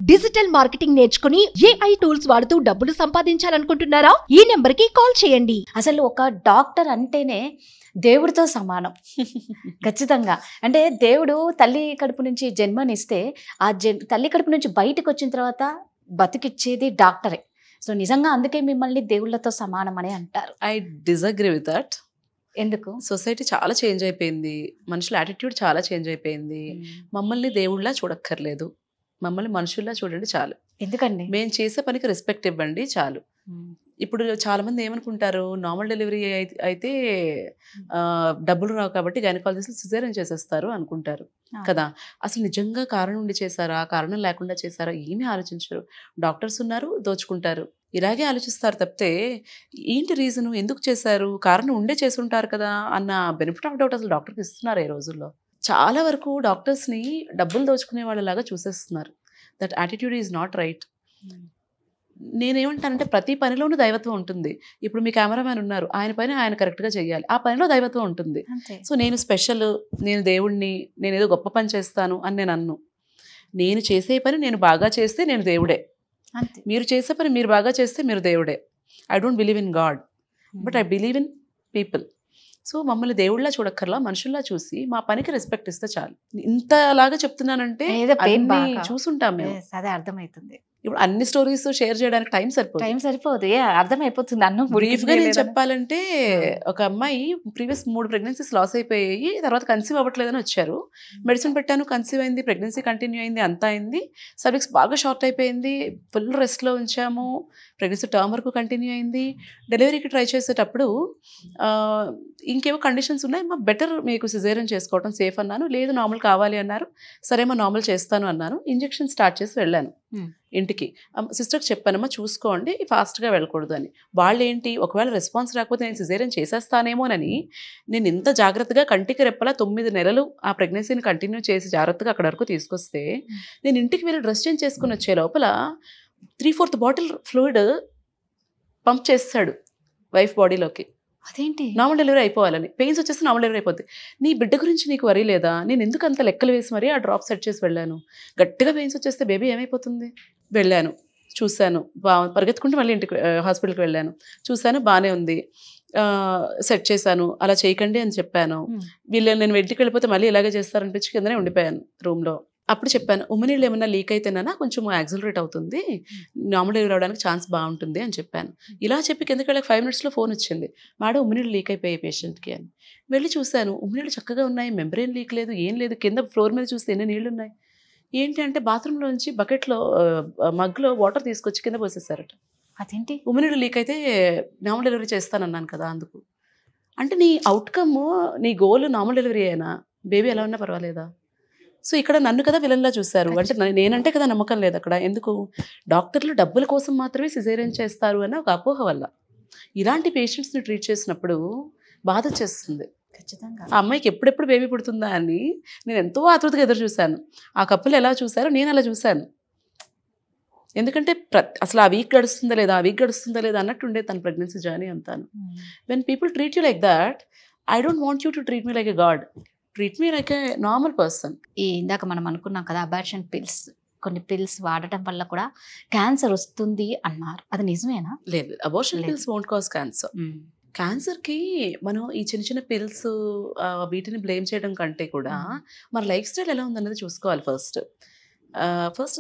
Digital marketing నేర్చుకుని AI tools వాడుతూ డబ్బులు సంపాదించాలనుకుంటున్నారా? ఈ నెంబర్ కి కాల్ చేయండి. అసలు ఒక డాక్టర్ అంటేనే దేవుడితో సమానం. ఖచ్చితంగా. అంటే దేవుడు తల్లి కడుపు నుంచి జన్మనిస్తే ఆ తల్లి కడుపు నుంచి బయటకు వచ్చిన తర్వాత బతికిచ్చేది డాక్టరే. సో నిజంగా అందుకే మిమ్మల్ని దేవుళ్ళతో సమానం అని అంటారు. I disagree with that. ఎందుకు? సొసైటీ చాలా చేంజ్ అయిపోయింది, మనుషుల యాటిట్యూడ్ చాలా చేంజ్ అయిపోయింది. మమ్మల్ని దేవుళ్ళలా చూడక్కర్లేదు, మమ్మల్ని మనుషుల్లా చూడండి చాలు. ఎందుకండి? మేము చేసే పనికి రెస్పెక్ట్ ఇవ్వండి చాలు. ఇప్పుడు చాలా మంది ఏమనుకుంటారు, నార్మల్ డెలివరీ అయితే డబ్బులు రావు కాబట్టి గైనకాలజిస్ట్ సిజేరియన్ చేసేస్తారు అనుకుంటారు కదా. అసలు నిజంగా కారణం ఉండి చేశారా, కారణం లేకుండా చేశారా ఏమీ ఆలోచించరు. డాక్టర్స్ ఉన్నారు, దోచుకుంటారు, ఇలాగే ఆలోచిస్తారు తప్పితే ఏంటి రీజను, ఎందుకు చేశారు, కారణం ఉండే చేసుంటారు కదా అన్న బెనిఫిట్ ఆఫ్ డౌట్ అసలు డాక్టర్కి ఇస్తున్నారు ఈ రోజుల్లో. చాలా వరకు డాక్టర్స్ని డబ్బులు దోచుకునే వాళ్ళలాగా చూసేస్తున్నారు. That attitude is not right. నేనేమంటానంటే ప్రతి పనిలోనూ దైవత్వం ఉంటుంది. ఇప్పుడు మీ కెమెరామ్యాన్ ఉన్నారు, ఆయన పని ఆయన కరెక్ట్గా చేయాలి, ఆ పనిలో దైవత్వం ఉంటుంది. సో నేను స్పెషల్, నేను దేవుడిని, నేను ఏదో గొప్ప పని చేస్తాను అని నేను అన్ను. నేను చేసే పని నేను బాగా చేస్తే నేను దేవుడే, మీరు చేసే పని మీరు బాగా చేస్తే మీరు దేవుడే. I don't believe in God, but I believe in people. So మమ్మల్ని దేవుళ్ళ చూడక్కర్లా, మనుషుల్లా చూసి మా పనికి రెస్పెక్ట్ ఇస్తే చాలు. ఇంతలాగా చెప్తున్నానంటే చూసుంటాం మేము. అదే అర్థమవుతుంది. ఇప్పుడు అన్ని స్టోరీస్ షేర్ చేయడానికి టైం సరిపోదు. అర్థమైపోతుంది. అన్నం బ్రీఫ్గా నేను చెప్పాలంటే, ఒక అమ్మాయి ప్రీవియస్ 3 ప్రెగ్నెన్సీస్ లాస్ అయిపోయాయి, తర్వాత కన్సీవ్ అవ్వట్లేదని వచ్చారు. మెడిసిన్ పెట్టాను, కన్సీవ్ అయింది, ప్రెగ్నెన్సీ కంటిన్యూ అయింది, అంతా అయింది. సర్విక్స్ బాగా షార్ట్ అయిపోయింది, ఫుల్ రెస్ట్లో ఉంచాము, ప్రెగ్నెన్సీ టర్మ్ వరకు కంటిన్యూ అయింది. డెలివరీకి ట్రై చేసేటప్పుడు ఇంకేవో కండిషన్స్ ఉన్నాయి, మా బెటర్ మీకు సిజేరియన్ చేసుకోవడం సేఫ్ అన్నాను. లేదు నార్మల్ కావాలి అన్నారు. సరే మా నార్మల్ చేస్తాను అన్నాను. ఇంజెక్షన్ స్టార్ట్ చేసి వెళ్ళాను ఇంటికి. సిస్టర్కి చెప్పానమ్మా చూసుకోండి, ఫాస్ట్గా వెళ్ళకూడదు అని. వాళ్ళు ఏంటి, ఒకవేళ రెస్పాన్స్ రాకపోతే నేను సిజేరియన్ చేసేస్తానేమోనని నేను ఇంత జాగ్రత్తగా కంటికి రెప్పలా 9 నెలలు ఆ ప్రెగ్నెన్సీని కంటిన్యూ చేసి జాగ్రత్తగా అక్కడ వరకు తీసుకొస్తే, నేను ఇంటికి వెళ్ళి డ్రెస్ చేంజ్ చేసుకుని వచ్చే లోపల 3/4 బాటిల్ ఫ్లూయిడ్ పంప్ చేస్తాడు వైఫ్ బాడీలోకి. అదేంటి? నార్మల్ డెలివరీ అయిపోవాలని. పెయిన్స్ వచ్చేస్తే నార్మల్ డెలివరీ అయిపోద్ది. నీ బిడ్డ గురించి నీకు వరీ లేదా? నేను ఎందుకు అంత లెక్కలు వేసి మరీ ఆ డ్రాప్ సెట్ చేసి వెళ్ళాను. గట్టిగా పెయిన్స్ వచ్చేస్తే బేబీ ఏమైపోతుంది. వెళ్ళాను, చూశాను, పరిగెత్తుకుంటూ మళ్ళీ ఇంటికి హాస్పిటల్కి వెళ్ళాను, చూశాను బాగానే ఉంది, సెట్ చేశాను. అలా చేయకండి అని చెప్పాను. వీళ్ళు నేను ఇంటికి వెళ్ళిపోతే మళ్ళీ ఇలాగే చేస్తారనిపించి కిందనే ఉండిపోయాను రూమ్లో. అప్పుడు చెప్పాను, ఉమ్మనీళ్ళు ఏమన్నా లీక్ అయితేనా కొంచెం యాక్సిలరేట్ అవుతుంది, నార్మల్ డెలివరీ అవడానికి ఛాన్స్ బాగుంటుంది అని చెప్పాను. ఇలా చెప్పి కిందకి వెళ్ళక 5 minutesలో ఫోన్ వచ్చింది, మేడం ఉమ్మనీళ్ళు లీక్ అయిపోయాయి పేషెంట్కి అని. వెళ్ళి చూశాను, ఉమ్మనీళ్ళు చక్కగా ఉన్నాయి, మెంబ్రెయిన్ లీక్ లేదు, ఏం లేదు. కింద ఫ్లోర్ మీద చూస్తే ఎన్ని నీళ్ళు ఉన్నాయి. ఏంటి అంటే బాత్రూంలోంచి బకెట్లో మగ్లో వాటర్ తీసుకొచ్చి కింద పోసేసారట. అదేంటి? ఉమ్మనీళ్ళు లీక్ అయితే నార్మల్ డెలివరీ చేస్తానన్నాను కదా అందుకు. అంటే నీ అవుట్కమ్, నీ గోల్ నార్మల్ డెలివరీ అయినా బేబీ ఎలా ఉన్నా పర్వాలేదా? సో ఇక్కడ నన్ను కదా విలన్లా చూశారు. అంటే నేనంటే కదా నమ్మకం లేదు అక్కడ. ఎందుకు? డాక్టర్లు డబ్బుల కోసం మాత్రమే సిజేరియన్ చేస్తారు అన్న ఒక అపోహ వల్ల ఇలాంటి పేషెంట్స్ని ట్రీట్ చేసినప్పుడు బాధ చేస్తుంది. ఖచ్చితంగా. ఆ అమ్మాయికి ఎప్పుడెప్పుడు బేబీ పుడుతుందా అని నేను ఎంతో ఆతృతగా ఎదురు చూశాను. ఆ కప్పులు ఎలా చూశారో నేను అలా చూశాను. ఎందుకంటే అసలు ఆ వీక్ గడుస్తుందా లేదా అన్నట్టు ఉండే తన ప్రెగ్నెన్సీ జర్నీ అంతాను. When people treat you like that, I don't want you to treat me like a God, treat me like a normal person. ఇందాక మనం అనుకున్నాం కదా, అబార్షన్ పిల్స్, కొన్ని పిల్స్ వాడటం వల్ల కూడా క్యాన్సర్ వస్తుంది అన్నారు. అది నిజమేనా? లేదు, abortion pills won't cause cancer. క్యాన్సర్కి మనం ఈ చిన్న చిన్న పిల్స్ వీటిని బ్లేమ్ చేయడం కంటే కూడా మన లైఫ్ స్టైల్ ఎలా ఉందన్నది చూసుకోవాలి. ఫస్ట్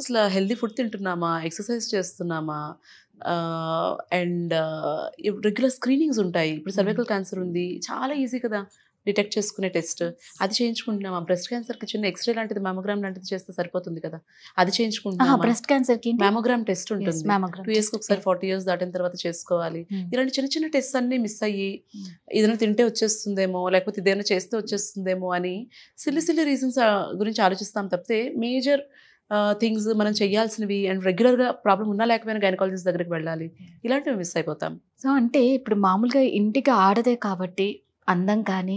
అసలు హెల్దీ ఫుడ్ తింటున్నామా, ఎక్సర్సైజ్ చేస్తున్నామా, అండ్ రెగ్యులర్ స్క్రీనింగ్స్ ఉంటాయి. ఇప్పుడు సర్వైకల్ క్యాన్సర్ ఉంది, చాలా ఈజీ కదా డిటెక్ట్ చేసుకునే టెస్ట్, అది చేయించుకుంటున్నామా? బ్రెస్ట్ క్యాన్సర్కి చిన్న ఎక్స్రే లాంటిది, మ్యామోగ్రామ్ లాంటిది చేస్తే సరిపోతుంది కదా, అది చేయించుకుంటున్నామా? బ్రెస్ట్ క్యాన్సర్కి మ్యామోగ్రామ్ టెస్ట్ ఉంటుంది, 2 yearsకి ఒకసారి, 40 years దాటిన తర్వాత చేసుకోవాలి. ఇలాంటి చిన్న చిన్న టెస్ట్ అన్నీ మిస్ అయ్యి ఏదైనా తింటే వచ్చేస్తుందేమో, లేకపోతే ఇదేమైనా చేస్తే వచ్చేస్తుందేమో అని సిల్లి రీజన్స్ గురించి ఆలోచిస్తాం తప్పితే మేజర్ థింగ్స్ మనం చేయాల్సినవి అండ్ రెగ్యులర్గా ప్రాబ్లం ఉన్నా లేకపోయినా గైనకాలజిస్ట్ దగ్గరికి వెళ్ళాలి, ఇలాంటివి మిస్ అయిపోతాం. సో అంటే ఇప్పుడు మామూలుగా ఇంటికి ఆడదే కాబట్టి అందం కానీ,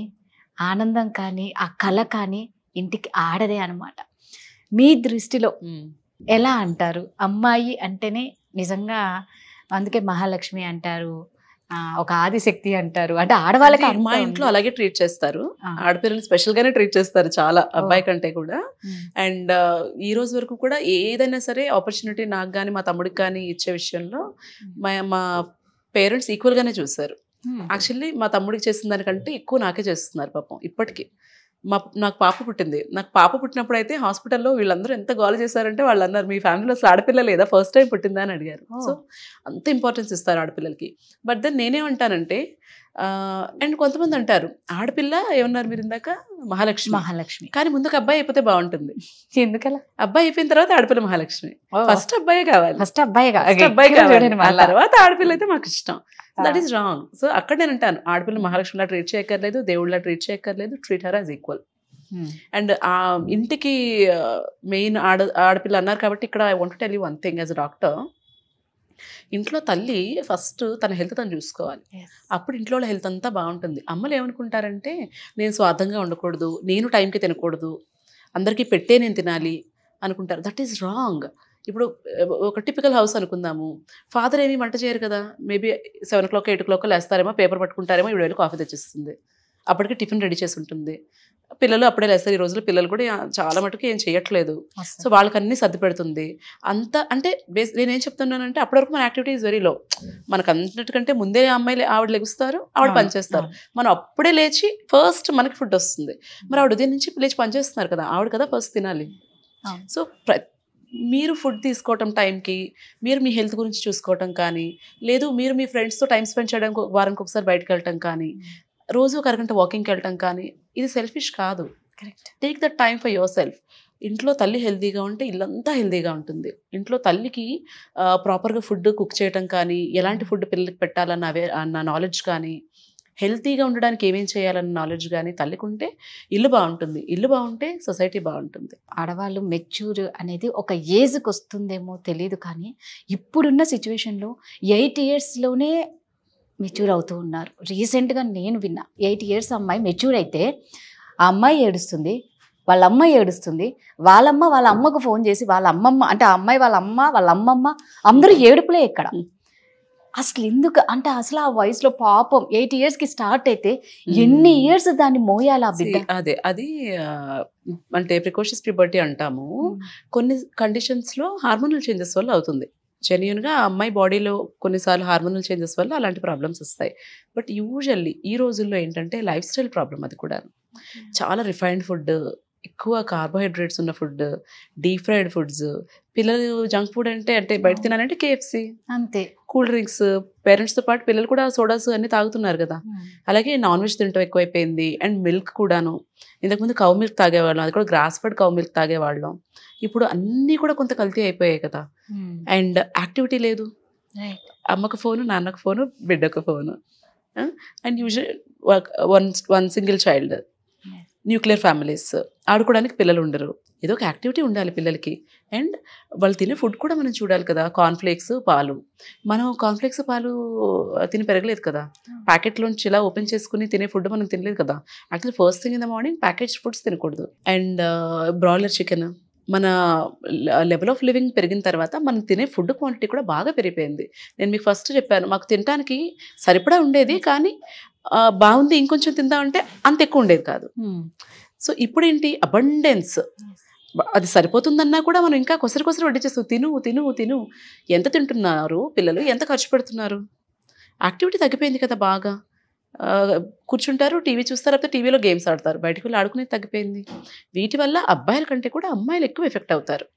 ఆనందం కానీ, ఆ కళ కానీ ఇంటికి ఆడదే అనమాట. మీ దృష్టిలో ఎలా అంటారు? అమ్మాయి అంటేనే నిజంగా, అందుకే మహాలక్ష్మి అంటారు, ఒక ఆదిశక్తి అంటారు, అంటే ఆడవాళ్ళకి మా ఇంట్లో అలాగే ట్రీట్ చేస్తారు, ఆడపిల్లలు స్పెషల్ గానే ట్రీట్ చేస్తారు చాలా, అబ్బాయి కంటే కూడా. అండ్ ఈ రోజు వరకు కూడా ఏదైనా సరే ఆపర్చునిటీ నాకు కానీ మా తమ్ముడికి కానీ ఇచ్చే విషయంలో మా పేరెంట్స్ ఈక్వల్ గానే చూసారు. యాక్చువల్లీ మా తమ్ముడికి చేసిన దానికంటే ఎక్కువ నాకే చేస్తున్నారు పాపం ఇప్పటికీ. నాకు పాప పుట్టింది, నాకు పాప పుట్టినప్పుడు అయితే హాస్పిటల్లో వీళ్ళందరూ ఎంత గోల చేశారంటే వాళ్ళు అన్నారు, మీ ఫ్యామిలీలో అసలు ఆడపిల్ల లేదా, ఫస్ట్ టైం పుట్టిందా అని అడిగారు. సో అంత ఇంపార్టెన్స్ ఇస్తారు ఆడపిల్లలకి. బట్ దెన్ నేనేమంటానంటే, అండ్ కొంతమంది అంటారు ఆడపిల్ల ఏమన్నారు మీరు ఇందాక, మహాలక్ష్మి, కానీ ముందు ఒక అబ్బాయి అయిపోతే బాగుంటుంది. ఎందుకలా? అబ్బాయి అయిపోయిన తర్వాత ఆడపిల్ల మహాలక్ష్మి. ఫస్ట్ అబ్బాయే కావాలి, ఫస్ట్ అబ్బాయి తర్వాత ఆడపిల్ల అయితే మాకు ఇష్టం. That is wrong. సో అక్కడ నేను అంటాను, ఆడపిల్ల మహాలక్ష్మిలా ట్రీట్ చేయక్కర్లేదు, దేవుళ్ళ ట్రీట్ చేయక్కర్లేదు, treat her as equal. And ఆ ఇంటికి మెయిన్ ఆడపిల్ల అన్నారు కాబట్టి ఇక్కడ I want to tell you one thing as a doctor. ఇంట్లో తల్లి ఫస్ట్ తన హెల్త్ తను చూసుకోవాలి, అప్పుడు ఇంట్లో హెల్త్ అంతా బాగుంటుంది. అమ్మలు ఏమనుకుంటారంటే, నేను స్వార్థంగా ఉండకూడదు, నేను టైంకి తినకూడదు, అందరికీ పెట్టే నేను తినాలి అనుకుంటారు. That is wrong. ఇప్పుడు ఒక టిపికల్ హౌస్ అనుకుందాము, ఫాదర్ ఏమీ వంట చేయరు కదా, మేబీ 7 o'clock 8 o'clock లేస్తారేమో, పేపర్ పట్టుకుంటారేమో, 7 వేలు కాఫీ తెచ్చిస్తుంది, అప్పటికి టిఫిన్ రెడీ చేసి ఉంటుంది. పిల్లలు అప్పుడే లేస్తారు. ఈ రోజుల్లో పిల్లలు కూడా చాలా మటుకు ఏం చేయట్లేదు. సో వాళ్ళకి అన్ని సర్ది పెడుతుంది అంత. అంటే నేనేం చెప్తున్నానంటే, అప్పటి వరకు మన యాక్టివిటీ ఈజ్ వెరీ లో. మనకు అన్నిటికంటే ముందే అమ్మాయిలు ఆవిడ లెగుస్తారు, ఆవిడ పనిచేస్తారు. మనం అప్పుడే లేచి ఫస్ట్ మనకి ఫుడ్ వస్తుంది. మరి ఆవిడ ఉదయం నుంచి లేచి పనిచేస్తున్నారు కదా, ఆవిడ కదా ఫస్ట్ తినాలి. సో మీరు ఫుడ్ తీసుకోవటం టైంకి, మీరు మీ హెల్త్ గురించి చూసుకోవటం కానీ, లేదు మీరు మీ ఫ్రెండ్స్తో టైం స్పెండ్ చేయడానికి వారానికి ఒకసారి బయటకు వెళ్ళటం కానీ, రోజు ఒక అరగంట వాకింగ్కి వెళ్ళటం కానీ, ఇది సెల్ఫిష్ కాదు. Correct. Take that time for your self. ఇంట్లో తల్లి హెల్తీగా ఉంటే ఇల్లంతా హెల్తీగా ఉంటుంది. ఇంట్లో తల్లికి ప్రాపర్గా ఫుడ్ కుక్ చేయటం కానీ, ఎలాంటి ఫుడ్ పిల్లలకి పెట్టాలన్న నాలెడ్జ్ కానీ, హెల్తీగా ఉండడానికి ఏమేం చేయాలన్న నాలెడ్జ్ కానీ తల్లికి ఉంటే ఇల్లు బాగుంటుంది. ఇల్లు బాగుంటే సొసైటీ బాగుంటుంది. ఆడవాళ్ళు మెచ్యూర్ అనేది ఒక ఏజ్కి వస్తుందేమో తెలియదు, కానీ ఇప్పుడున్న సిచ్యువేషన్లో 8 yearsలోనే మెచ్యూర్ అవుతూ ఉన్నారు. రీసెంట్గా నేను విన్నా, 8 years అమ్మాయి మెచ్యూర్ అయితే ఆ అమ్మాయి ఏడుస్తుంది, వాళ్ళ అమ్మాయి ఏడుస్తుంది, వాళ్ళ అమ్మకు ఫోన్ చేసి వాళ్ళ అమ్మమ్మ, అంటే ఆ అమ్మాయి వాళ్ళ అమ్మమ్మ అందరూ ఏడుపులే ఇక్కడ. అసలు ఎందుకు అంటే, అసలు ఆ వయసులో పాపం 8 yearsకి స్టార్ట్ అయితే ఎన్ని ఇయర్స్ దాన్ని మోయాలి ఆ బిడ్డ. అది అంటే ప్రికాషన్స్ ప్యూబర్టీ అంటాము. కొన్ని కండిషన్స్లో హార్మోనల్ చేంజెస్ వల్ల అవుతుంది. జెన్యూన్గా ఆ అమ్మాయి బాడీలో కొన్నిసార్లు హార్మోనల్ చేంజెస్ వల్ల అలాంటి ప్రాబ్లమ్స్ వస్తాయి. బట్ యూజువల్లీ ఈ రోజుల్లో ఏంటంటే లైఫ్ స్టైల్ ప్రాబ్లం. అది కూడా చాలా రిఫైన్డ్ ఫుడ్, ఎక్కువ కార్బోహైడ్రేట్స్ ఉన్న ఫుడ్, డీప్ ఫ్రైడ్ ఫుడ్స్. పిల్లలు జంక్ ఫుడ్ అంటే బయట తినాలంటే KFC, అంతే. కూల్ డ్రింక్స్, పేరెంట్స్తో పాటు పిల్లలు కూడా సోడాస్ అన్నీ తాగుతున్నారు కదా. అలాగే నాన్ వెజ్ తింటాం ఎక్కువైపోయింది. అండ్ మిల్క్ కూడాను. ఇంతకుముందు కౌ మిల్క్ తాగేవాళ్ళం, అది కూడా గ్రాస్ ఫెడ్ కౌ మిల్క్ తాగేవాళ్ళం. ఇప్పుడు అన్నీ కూడా కొంత కల్తీ అయిపోయాయి కదా. అండ్ యాక్టివిటీ లేదు. అమ్మకు ఫోను, నాన్నకు ఫోను, బిడ్డకు phone. And usual one single child, nuclear families, ఆడుకోవడానికి పిల్లలు ఉండరు. ఏదో ఒక యాక్టివిటీ ఉండాలి పిల్లలకి. అండ్ వాళ్ళు తినే ఫుడ్ కూడా మనం చూడాలి కదా. కార్న్ఫ్లేక్స్, పాలు, మనం కార్న్ఫ్లేక్స్ పాలు తిని పెరగలేదు కదా. ప్యాకెట్లోంచి ఇలా ఓపెన్ చేసుకుని తినే ఫుడ్ మనం తినలేదు కదా. Actually first thing in the morning package foods తినకూడదు. అండ్ బ్రాయిలర్ చికెన్, మన లెవెల్ ఆఫ్ లివింగ్ పెరిగిన తర్వాత మనం తినే ఫుడ్ క్వాంటిటీ కూడా బాగా పెరిగిపోయింది. నేను మీకు ఫస్ట్ చెప్పాను, మాకు తినడానికి సరిపడా ఉండేది, కానీ బాగుంది ఇంకొంచెం తిందామంటే అంత ఎక్కువ ఉండేది కాదు. సో ఇప్పుడు ఏంటి, అబండెన్స్. అది సరిపోతుందన్నా కూడా మనం ఇంకా కొసరి వడ్డించేస్తాం. తిను తిను తిను. ఎంత తింటున్నారు పిల్లలు, ఎంత ఖర్చు పెడుతున్నారు. యాక్టివిటీ తగ్గిపోయింది కదా బాగా. కూర్చుంటారు, టీవీ చూస్తారు, లేకపోతే టీవీలో గేమ్స్ ఆడతారు, బయటకు వెళ్ళి ఆడుకునేది తగ్గిపోయింది. వీటి వల్ల అబ్బాయిల కంటే కూడా అమ్మాయిలు ఎక్కువ ఎఫెక్ట్ అవుతారు.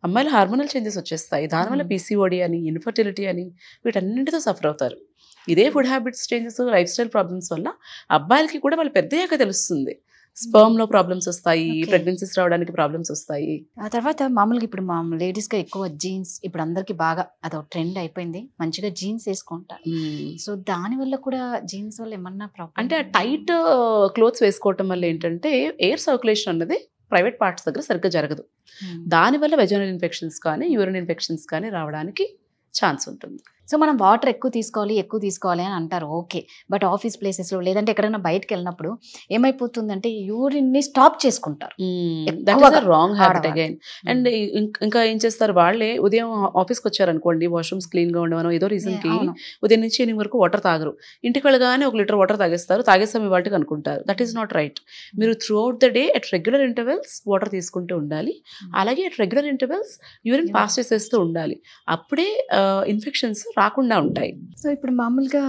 అమ్మాయిలు హార్మోనల్ చేంజెస్ వచ్చేస్తాయి. దానివల్ల PCOD అని, ఇన్ఫర్టిలిటీ అని, వీటన్నింటితో సఫర్ అవుతారు. ఇదే food habits changes, life style problems వల్ల అబ్బాయిలకి కూడా వాళ్ళు పెద్దయ్యాక తెలుస్తుంది. స్పర్మ్లో ప్రాబ్లమ్స్ వస్తాయి, ప్రెగ్నెన్సీస్ రావడానికి ప్రాబ్లమ్స్ వస్తాయి. ఆ తర్వాత మామూలుగా ఇప్పుడు మా లేడీస్గా ఎక్కువ జీన్స్, ఇప్పుడు అందరికి బాగా అదొక ట్రెండ్ అయిపోయింది, మంచిగా జీన్స్ వేసుకుంటారు. సో దానివల్ల కూడా జీన్స్ వల్ల ఏమన్నా ప్రాబ్లం అంటే ఆ టైట్ క్లోత్స్ వేసుకోవటం వల్ల ఏంటంటే ఎయిర్ సర్క్యులేషన్ అన్నది ప్రైవేట్ పార్ట్స్ దగ్గర సరిగ్గా జరగదు. దానివల్ల వెజైనల్ ఇన్ఫెక్షన్స్ కానీ, యూరిన్ ఇన్ఫెక్షన్స్ కానీ రావడానికి ఛాన్స్ ఉంటుంది. సో మనం వాటర్ ఎక్కువ తీసుకోవాలి అని అంటారు, ఓకే. బట్ ఆఫీస్ ప్లేసెస్లో లేదంటే ఎక్కడైనా బయటకు వెళ్ళినప్పుడు ఏమైపోతుందంటే యూరిన్ని స్టాప్ చేసుకుంటారు. Wrong habit again. అండ్ ఇంకా ఏం చేస్తారు వాళ్ళే, ఉదయం ఆఫీస్కి వచ్చారనుకోండి, వాష్రూమ్స్ క్లీన్గా ఉండవనో ఏదో రీజన్కి ఉదయం నుంచి ఈవినింగ్ వరకు వాటర్ తాగరు. ఇంటికి వెళ్ళగానే 1 లీటర్ వాటర్ తాగేస్తారు, తాగేస్తాం ఇవాటికి అనుకుంటారు. That is not right. మీరు throughout the day at regular intervals water తీసుకుంటూ ఉండాలి. అలాగే at regular intervals urine pass చేసేస్తూ ఉండాలి. అప్పుడే ఇన్ఫెక్షన్స్ రాకుండా ఉంటాయి. సో ఇప్పుడు మామూలుగా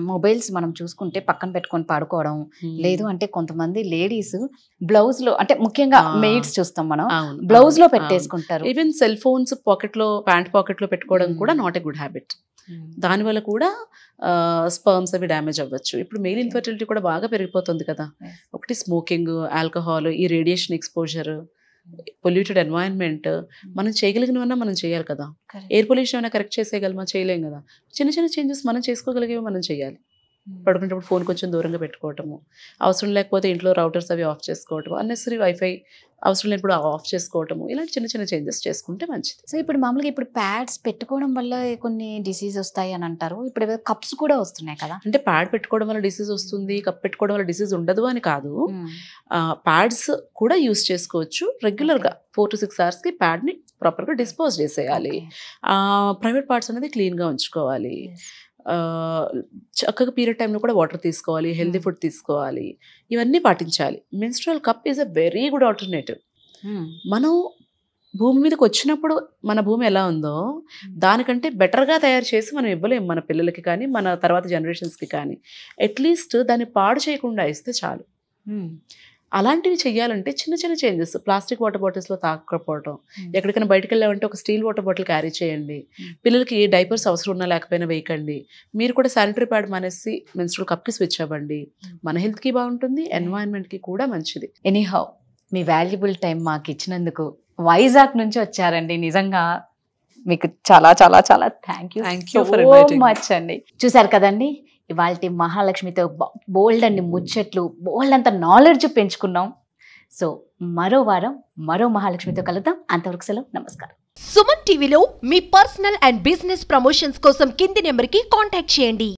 మొబైల్స్ మనం చూసుకుంటే పక్కన పెట్టుకొని పడుకోవడం, లేదు అంటే కొంతమంది లేడీస్ బ్లౌజ్ లో, అంటే ముఖ్యంగా మెయిడ్స్ చూస్తాం మనం, బ్లౌజ్ లో పెట్టేసుకుంటారు. Even cell phones pant pocket లో పెట్టుకోవడం కూడా నాట్ ఎ గుడ్ హ్యాబిట్. దానివల్ల కూడా స్పర్మ్స్ అవి డ్యామేజ్ అవ్వచ్చు. ఇప్పుడు మెయిల్ ఇన్ఫర్టిలిటీ కూడా బాగా పెరిగిపోతుంది కదా. ఒకటి స్మోకింగ్, ఆల్కహాల్, ఈ రేడియేషన్ ఎక్స్పోజర్, పొల్యూటెడ్ ఎన్వైరన్మెంట్. మనం చేయగలిగినవన్నా మనం చేయాలి కదా. ఎయిర్ పొల్యూషన్ అయినా కరెక్ట్ చేసేయగలమా? చేయలేం కదా. చిన్న చిన్న చేంజెస్ మనం చేసుకోగలిగేవి మనం చేయాలి. పడుకునేటప్పుడు ఫోన్ కొంచెం దూరంగా పెట్టుకోవటము, అవసరం లేకపోతే ఇంట్లో రౌటర్స్ అవి ఆఫ్ చేసుకోవటము, అన్నెసరీ వైఫై అవసరం లేనప్పుడు ఆఫ్ చేసుకోవటము, ఇలాంటి చిన్న చిన్న చేంజెస్ చేసుకుంటే మంచిది. సో ఇప్పుడు మామూలుగా ఇప్పుడు ప్యాడ్స్ పెట్టుకోవడం వల్ల కొన్ని డిసీజ్ వస్తాయి అని అంటారు. ఇప్పుడు కప్స్ కూడా వస్తున్నాయి కదా. అంటే ప్యాడ్ పెట్టుకోవడం వల్ల డిసీజ్ వస్తుంది, కప్ పెట్టుకోవడం వల్ల డిసీజ్ ఉండదు అని కాదు. ప్యాడ్స్ కూడా యూస్ చేసుకోవచ్చు. రెగ్యులర్గా 4 to 6 hours ప్యాడ్ని ప్రాపర్గా డిస్పోజ్ చేసేయాలి. ప్రైవేట్ పార్ట్స్ అనేది క్లీన్గా ఉంచుకోవాలి. చక్కగా పీరియడ్ టైంలో కూడా వాటర్ తీసుకోవాలి, హెల్దీ ఫుడ్ తీసుకోవాలి, ఇవన్నీ పాటించాలి. Menstrual cup is a very good alternative. మనం భూమి మీదకి వచ్చినప్పుడు మన భూమి ఎలా ఉందో దానికంటే బెటర్గా తయారు చేసి మనం ఇవ్వలేము మన పిల్లలకి కానీ మన తర్వాత జనరేషన్స్కి కానీ. అట్లీస్ట్ దాన్ని పాడు చేయకుండా ఇస్తే చాలు. అలాంటివి చెయ్యాలంటే చిన్న చిన్న చేంజెస్. ప్లాస్టిక్ వాటర్ బాటిల్స్లో తాగకపోవడం, ఎక్కడికైనా బయటకు వెళ్ళామంటే ఒక స్టీల్ వాటర్ బాటిల్ క్యారీ చేయండి. పిల్లలకి డైపర్స్ అవసరం ఉన్నా లేకపోయినా వేయకండి. మీరు కూడా శానిటరీ ప్యాడ్ మానేసి మెన్స్ట్రువల్ కప్కి స్విచ్ అవ్వండి. మన హెల్త్కి బాగుంటుంది, ఎన్వైరన్మెంట్కి కూడా మంచిది. ఎనీహౌ మీ వాల్యుబుల్ టైం మాకు ఇచ్చినందుకు, వైజాగ్ నుంచి వచ్చారండి, నిజంగా మీకు చాలా చాలా చాలా థ్యాంక్ యూ సో మచ్ అండి. చూసారు కదండి, ఇవాళ మహాలక్ష్మితో బోల్డ్ అన్ని ముచ్చట్లు, బోల్డ్ అంత నాలెడ్జ్ పెంచుకున్నాం. సో మరో వారం మరో మహాలక్ష్మితో కలుద్దాం. అంతవరకు సెలవు, నమస్కారం. సుమన్ టీవీలో మీ పర్సనల్ అండ్ బిజినెస్ ప్రమోషన్స్ కోసం కింది నెంబర్కి కాంటాక్ట్ చేయండి.